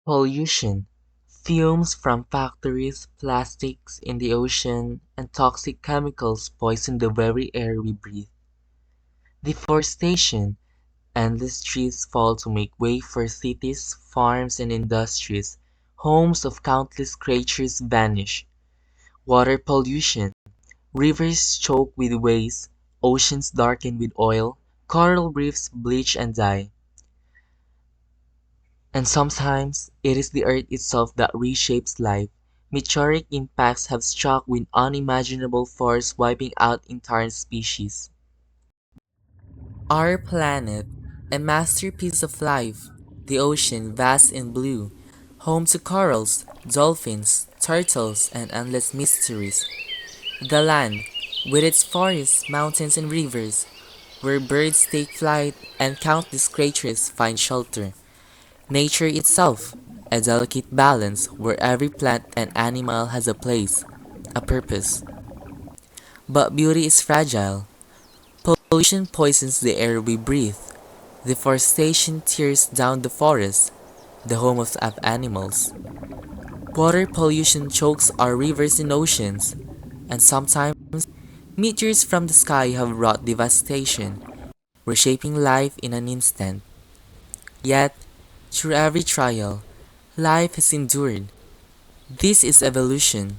Pollution: fumes from factories, plastics in the ocean, and toxic chemicals poison the very air we breathe. Deforestation: endless trees fall to make way for cities, farms, and industries. Homes of countless creatures vanish. Water pollution: rivers choke with waste, oceans darken with oil, coral reefs bleach and die. And sometimes it is the earth itself that reshapes life. Meteoric impacts have struck with unimaginable force, wiping out entire species. Our planet, a masterpiece of life, the ocean vast and blue, home to corals, dolphins, turtles, and endless mysteries. The land, with its forests, mountains, and rivers, where birds take flight and countless creatures find shelter. Nature itself, a delicate balance where every plant and animal has a place, a purpose. But beauty is fragile. Pollution poisons the air we breathe. Deforestation tears down the forest, the home of animals. Water pollution chokes our rivers and oceans, and sometimes meteors from the sky have wrought devastation, reshaping life in an instant. Yet, through every trial, life has endured. This is evolution,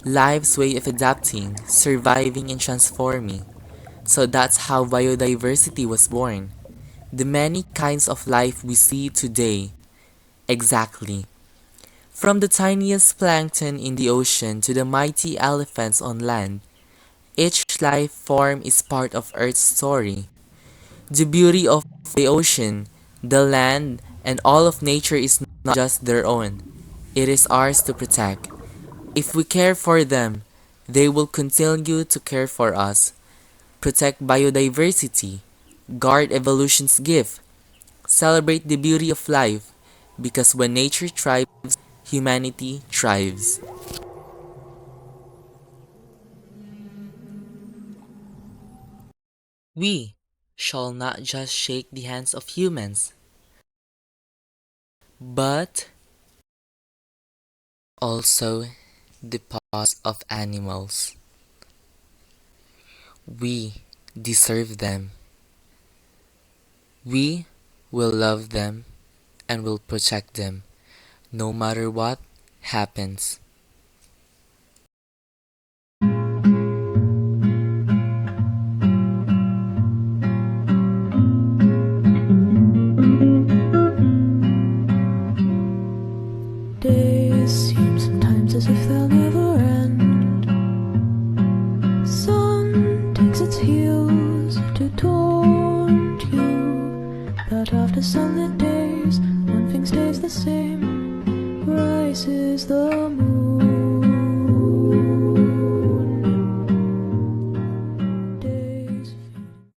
life's way of adapting, surviving, and transforming. So that's how biodiversity was born. The many kinds of life we see today. Exactly. From the tiniest plankton in the ocean to the mighty elephants on land, each life form is part of Earth's story. The beauty of the ocean, the land, and all of nature is not just their own. It is ours to protect. If we care for them, they will continue to care for us. Protect biodiversity, guard evolution's gift, celebrate the beauty of life, because when nature thrives, humanity thrives. We shall not just shake the hands of humans, but also the paws of animals. We deserve them. We will love them and will protect them no matter what happens. Days seem sometimes as if they'll never end. Sun takes its heels to taunt you, but after sunlit days, one thing stays the same. Rises the moon.